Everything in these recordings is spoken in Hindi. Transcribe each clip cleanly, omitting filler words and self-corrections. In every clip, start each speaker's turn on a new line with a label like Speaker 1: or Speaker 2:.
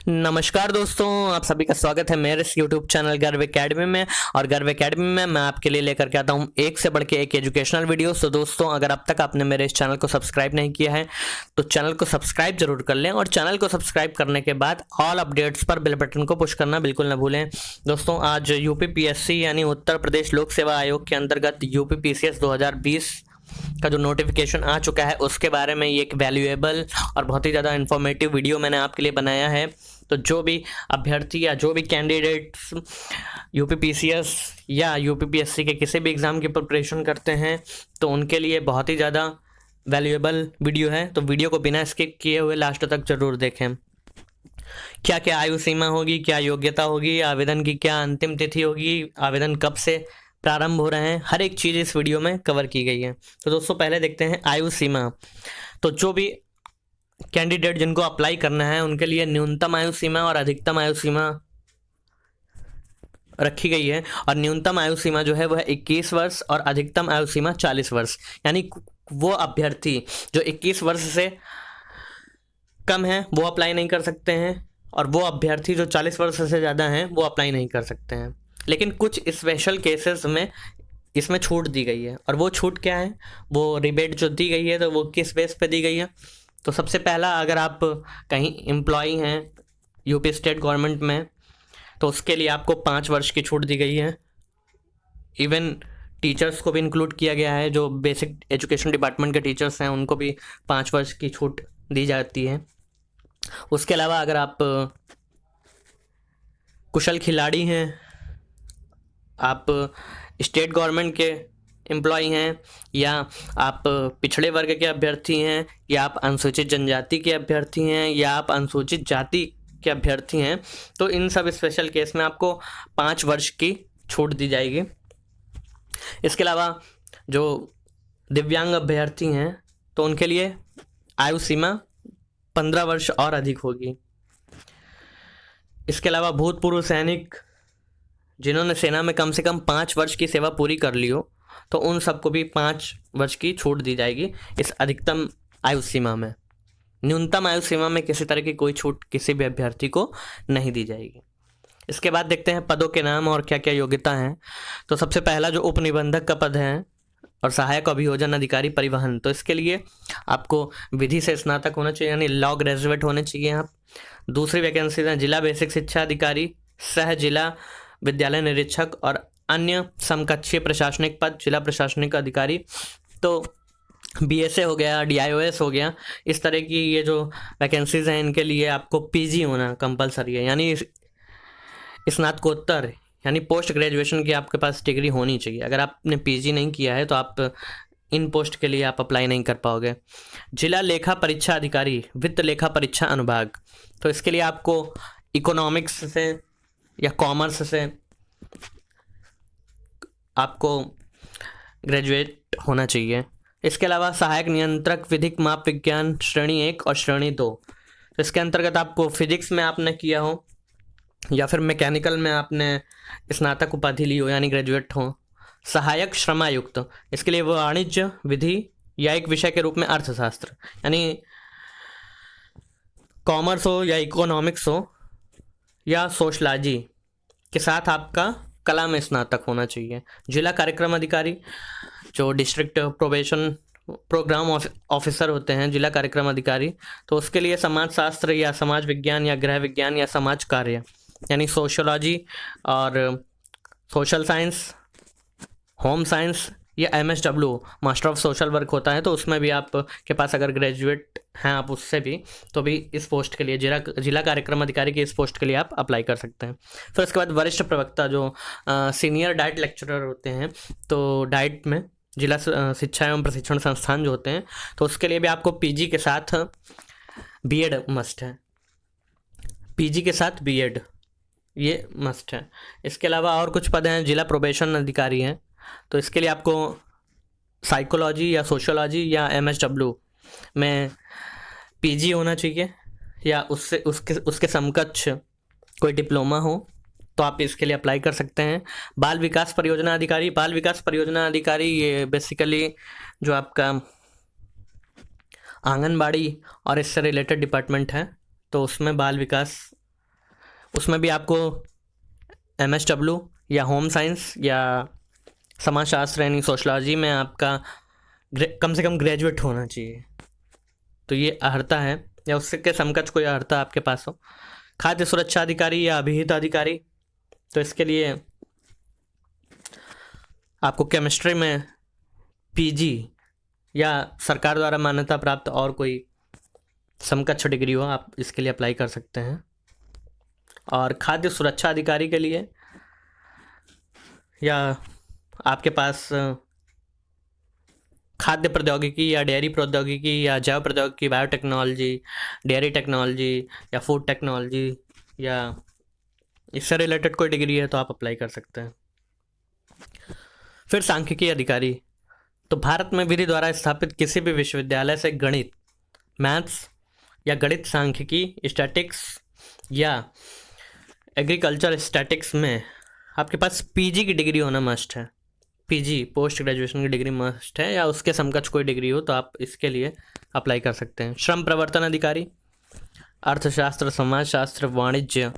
Speaker 1: नमस्कार दोस्तों, आप सभी का स्वागत है मेरे इस यूट्यूब चैनल गर्व एकेडमी में। और गर्व एकेडमी में मैं आपके लिए लेकर के आता हूं एक से बढ़ के एक एजुकेशनल वीडियो। तो दोस्तों, अगर अब तक आपने मेरे इस चैनल को सब्सक्राइब नहीं किया है तो चैनल को सब्सक्राइब जरूर कर लें, और चैनल को सब्सक्राइब करने के बाद ऑल अपडेट्स पर बेल बटन को पुश करना बिल्कुल ना भूलें। दोस्तों, आज यूपीपीएससी यानी उत्तर प्रदेश लोक सेवा आयोग के अंतर्गत यूपीपीसीएस 2020 का जो नोटिफिकेशन आ चुका है उसके बारे में ये एक वैल्यूएबल और बहुत ही ज़्यादा इन्फॉर्मेटिव वीडियो मैंने आपके लिए बनाया है। तो जो भी अभ्यर्थी या जो भी कैंडिडेट्स यूपीपीसीएस या यूपीपीएससी के किसी भी एग्ज़ाम की प्रिपरेशन करते हैं तो उनके लिए बहुत ही ज़्यादा वैल्यूएबल वीडियो है। तो वीडियो को बिना स्किप किए हुए लास्ट तक ज़रूर देखें। क्या क्या आयु सीमा होगी, क्या योग्यता होगी, आवेदन की क्या अंतिम तिथि होगी, आवेदन कब से प्रारंभ हो रहे हैं, हर एक चीज़ इस वीडियो में कवर की गई है। तो दोस्तों, पहले देखते हैं आयु सीमा। तो जो भी कैंडिडेट जिनको अप्लाई करना है उनके लिए न्यूनतम आयु सीमा और अधिकतम आयु सीमा रखी गई है। और न्यूनतम आयु सीमा जो है वह 21 वर्ष और अधिकतम आयु सीमा 40 वर्ष। यानी वो अभ्यर्थी जो 21 वर्ष से कम है वो अप्लाई नहीं कर सकते हैं, और वो अभ्यर्थी जो 40 वर्ष से ज़्यादा हैं वो अप्लाई नहीं कर सकते हैं। लेकिन कुछ स्पेशल केसेस में इसमें छूट दी गई है। और वो छूट क्या है, वो रिबेट जो दी गई है तो वो किस बेस पे दी गई है। तो सबसे पहला, अगर आप कहीं एम्प्लॉई हैं यूपी स्टेट गवर्नमेंट में तो उसके लिए आपको 5 वर्ष की छूट दी गई है। इवन टीचर्स को भी इंक्लूड किया गया है, जो बेसिक एजुकेशन डिपार्टमेंट के टीचर्स हैं उनको भी 5 वर्ष की छूट दी जाती है। उसके अलावा अगर आप कुशल खिलाड़ी हैं, आप स्टेट गवर्नमेंट के एम्प्लॉई हैं, या आप पिछड़े वर्ग के अभ्यर्थी हैं, या आप अनुसूचित जनजाति के अभ्यर्थी हैं, या आप अनुसूचित जाति के अभ्यर्थी हैं, तो इन सब स्पेशल केस में आपको 5 वर्ष की छूट दी जाएगी। इसके अलावा जो दिव्यांग अभ्यर्थी हैं तो उनके लिए आयु सीमा 15 वर्ष और अधिक होगी। इसके अलावा भूतपूर्व सैनिक जिन्होंने सेना में कम से कम 5 वर्ष की सेवा पूरी कर ली हो तो उन सबको भी 5 वर्ष की छूट दी जाएगी इस अधिकतम आयु सीमा में। न्यूनतम आयु सीमा में किसी तरह की कोई छूट किसी भी अभ्यर्थी को नहीं दी जाएगी। इसके बाद देखते हैं पदों के नाम और क्या क्या योग्यता है। तो सबसे पहला जो उप निबंधक का पद है और सहायक अभियोजन अधिकारी परिवहन, तो इसके लिए आपको विधि से स्नातक होना चाहिए, यानी लॉ ग्रेजुएट होने चाहिए आप। दूसरी वैकेंसीज हैं जिला बेसिक शिक्षा अधिकारी, सह जिला विद्यालय निरीक्षक और अन्य समकक्षीय प्रशासनिक पद, जिला प्रशासनिक अधिकारी। तो बीएसए हो गया, डीआईओएस हो गया, इस तरह की ये जो वैकेंसीज हैं इनके लिए आपको पीजी होना कंपलसरी है, यानी स्नातकोत्तर यानी पोस्ट ग्रेजुएशन की आपके पास डिग्री होनी चाहिए। अगर आपने पीजी नहीं किया है तो आप इन पोस्ट के लिए आप अप्लाई नहीं कर पाओगे। जिला लेखा परीक्षा अधिकारी, वित्त लेखा परीक्षा अनुभाग, तो इसके लिए आपको इकोनॉमिक्स से या कॉमर्स से आपको ग्रेजुएट होना चाहिए। इसके अलावा सहायक नियंत्रक विधिक माप विज्ञान श्रेणी 1 और श्रेणी 2, तो इसके अंतर्गत आपको फिजिक्स में आपने किया हो या फिर मैकेनिकल में आपने स्नातक उपाधि ली हो यानी ग्रेजुएट हो। सहायक श्रमायुक्त, इसके लिए वो वाणिज्य विधि या एक विषय के रूप में अर्थशास्त्र, यानी कॉमर्स हो या इकोनॉमिक्स हो या सोशलॉजी के साथ आपका कला में स्नातक होना चाहिए। जिला कार्यक्रम अधिकारी, जो डिस्ट्रिक्ट प्रोबेशन प्रोग्राम ऑफिसर होते हैं जिला कार्यक्रम अधिकारी, तो उसके लिए समाज शास्त्र या समाज विज्ञान या गृह विज्ञान या समाज कार्य यानी सोशोलॉजी और सोशल साइंस, होम साइंस या MSW master of social work होता है, तो उसमें भी आप के पास अगर ग्रेजुएट हैं आप उससे भी, तो भी इस पोस्ट के लिए जिला कार्यक्रम अधिकारी की इस पोस्ट के लिए आप अप्लाई कर सकते हैं। फिर उसके बाद वरिष्ठ प्रवक्ता, जो सीनियर डाइट लेक्चरर होते हैं, तो डाइट में जिला शिक्षा एवं प्रशिक्षण संस्थान जो होते हैं, तो उसके लिए भी आपको पीजी के साथ बीएड मस्ट है। पीजी के साथ बीएड ये मस्ट है। इसके अलावा और कुछ पद हैं, जिला प्रोबेशन अधिकारी हैं, तो इसके लिए आपको साइकोलॉजी या सोशोलॉजी या एमएसडब्ल्यू में पीजी होना चाहिए, या उससे उसके समकक्ष कोई डिप्लोमा हो तो आप इसके लिए अप्लाई कर सकते हैं। बाल विकास परियोजना अधिकारी, बाल विकास परियोजना अधिकारी ये बेसिकली जो आपका आंगनबाड़ी और इससे रिलेटेड डिपार्टमेंट है, तो उसमें बाल विकास उसमें भी आपको MSW या होम साइंस या समाजशास्त्र यानी सोशलॉजी में आपका कम से कम ग्रेजुएट होना चाहिए। तो ये अर्हता है, या उससे के समकक्ष कोई अर्हता आपके पास हो। खाद्य सुरक्षा अधिकारी या अभिहित अधिकारी, तो इसके लिए आपको केमिस्ट्री में PG या सरकार द्वारा मान्यता प्राप्त और कोई समकक्ष डिग्री हो, आप इसके लिए अप्लाई कर सकते हैं। और खाद्य सुरक्षा अधिकारी के लिए या आपके पास खाद्य प्रौद्योगिकी या डेयरी प्रौद्योगिकी या जैव प्रौद्योगिकी, बायोटेक्नोलॉजी, डेयरी टेक्नोलॉजी या फूड टेक्नोलॉजी या इससे रिलेटेड कोई डिग्री है तो आप अप्लाई कर सकते हैं। फिर सांख्यिकी अधिकारी, तो भारत में विधि द्वारा स्थापित किसी भी विश्वविद्यालय से गणित, मैथ्स या गणित सांख्यिकी, स्टैटिक्स या एग्रीकल्चर स्टैटिक्स में आपके पास PG की डिग्री होना मस्ट है। PG पोस्ट ग्रेजुएशन की डिग्री मस्ट है, या उसके समकक्ष कोई डिग्री हो तो आप इसके लिए अप्लाई कर सकते हैं। श्रम प्रवर्तन अधिकारी, अर्थशास्त्र, समाजशास्त्र, वाणिज्य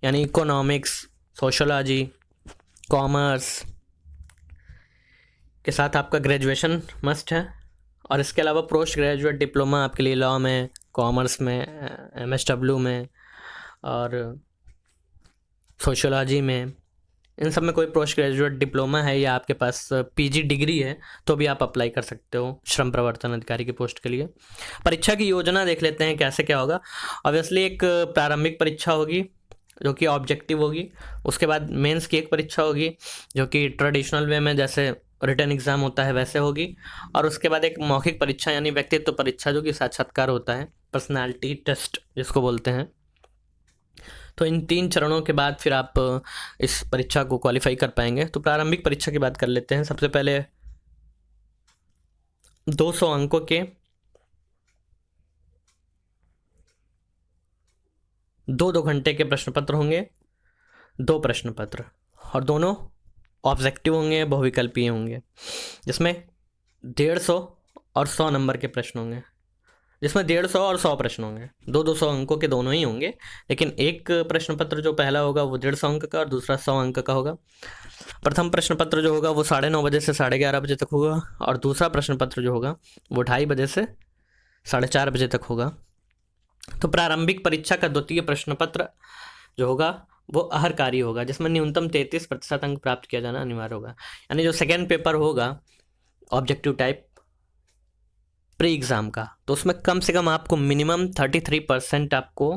Speaker 1: यानी इकोनॉमिक्स, सोशोलॉजी, कॉमर्स के साथ आपका ग्रेजुएशन मस्ट है। और इसके अलावा पोस्ट ग्रेजुएट डिप्लोमा आपके लिए लॉ में, कॉमर्स में, MSW में और सोशोलॉजी में, इन सब में कोई पोस्ट ग्रेजुएट डिप्लोमा है या आपके पास PG डिग्री है तो भी आप अप्लाई कर सकते हो श्रम प्रवर्तन अधिकारी की पोस्ट के लिए। परीक्षा की योजना देख लेते हैं कैसे क्या होगा। ऑब्वियसली एक प्रारंभिक परीक्षा होगी जो कि ऑब्जेक्टिव होगी, उसके बाद मेंस की एक परीक्षा होगी जो कि ट्रेडिशनल वे में जैसे रिटन एग्ज़ाम होता है वैसे होगी, और उसके बाद एक मौखिक परीक्षा यानी व्यक्तित्व परीक्षा जो कि साक्षात्कार होता है, पर्सनालिटी टेस्ट जिसको बोलते हैं। तो इन 3 चरणों के बाद फिर आप इस परीक्षा को क्वालिफाई कर पाएंगे। तो प्रारंभिक परीक्षा की बात कर लेते हैं। सबसे पहले 200 अंकों के 2 घंटे के प्रश्न पत्र होंगे, 2 प्रश्न पत्र, और दोनों ऑब्जेक्टिव होंगे, बहुविकल्पीय होंगे, जिसमें 150 और 100 नंबर के प्रश्न होंगे, जिसमें 150 और 100 प्रश्न होंगे। 200 अंकों के दोनों ही होंगे, लेकिन एक प्रश्न पत्र जो पहला होगा वो 150 अंक का और दूसरा 100 अंक का होगा। प्रथम प्रश्न पत्र जो होगा वो 9:30 बजे से 11:30 बजे तक होगा, और दूसरा प्रश्न पत्र जो होगा वो 2:30 बजे से 4:30 बजे तक होगा। तो प्रारंभिक परीक्षा का द्वितीय प्रश्न पत्र जो होगा वो अहरकारी होगा, जिसमें न्यूनतम 33% अंक प्राप्त किया जाना अनिवार्य होगा। यानी जो सेकेंड पेपर होगा ऑब्जेक्टिव टाइप प्री एग्ज़ाम का, तो उसमें कम से कम आपको मिनिमम 33% आपको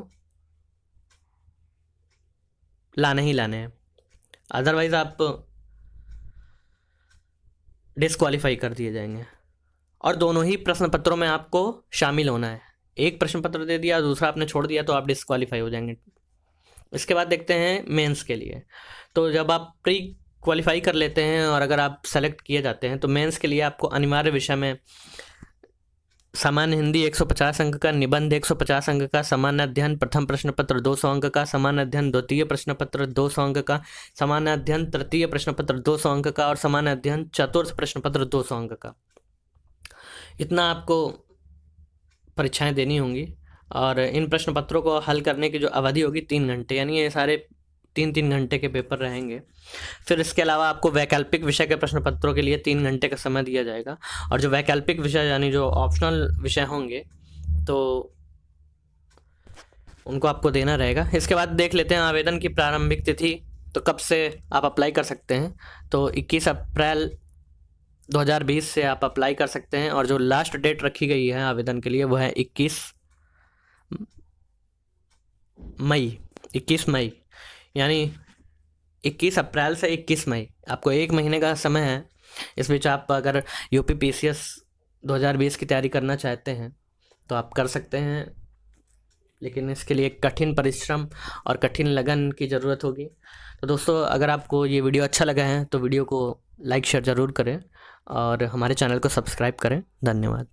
Speaker 1: लाने ही लाने हैं, अदरवाइज आप डिस्क्वालीफाई कर दिए जाएंगे। और दोनों ही प्रश्न पत्रों में आपको शामिल होना है। एक प्रश्न पत्र दे दिया, दूसरा आपने छोड़ दिया तो आप डिस्क्वालीफाई हो जाएंगे। इसके बाद देखते हैं मेंस के लिए। तो जब आप प्री क्वालिफाई कर लेते हैं और अगर आप सेलेक्ट किए जाते हैं तो मेंस के लिए आपको अनिवार्य विषय में सामान्य हिंदी 150 अंक का, निबंध 150 अंक का, सामान्य अध्ययन प्रथम प्रश्न पत्र 200 अंक का, सामान्य अध्ययन द्वितीय प्रश्न पत्र 200 अंक का, सामान्य अध्ययन तृतीय प्रश्न पत्र 200 अंक का और सामान्य अध्ययन चतुर्थ प्रश्न पत्र 200 अंक का। इतना आपको परीक्षाएं देनी होंगी, और इन प्रश्न पत्रों को हल करने की जो अवधि होगी 3 घंटे, यानी ये सारे 3-3 घंटे के पेपर रहेंगे। फिर इसके अलावा आपको वैकल्पिक विषय के प्रश्न पत्रों के लिए 3 घंटे का समय दिया जाएगा, और जो वैकल्पिक विषय यानी जो ऑप्शनल विषय होंगे तो उनको आपको देना रहेगा। इसके बाद देख लेते हैं आवेदन की प्रारंभिक तिथि। तो कब से आप अप्लाई कर सकते हैं, तो 21 अप्रैल 2020 से आप अप्लाई कर सकते हैं, और जो लास्ट डेट रखी गई है आवेदन के लिए वो है 21 मई, यानी 21 अप्रैल से 21 मई, आपको 1 महीने का समय है। इस बीच आप अगर UPPCS 2020 की तैयारी करना चाहते हैं तो आप कर सकते हैं, लेकिन इसके लिए कठिन परिश्रम और कठिन लगन की ज़रूरत होगी। तो दोस्तों, अगर आपको ये वीडियो अच्छा लगा है तो वीडियो को लाइक शेयर ज़रूर करें और हमारे चैनल को सब्सक्राइब करें। धन्यवाद।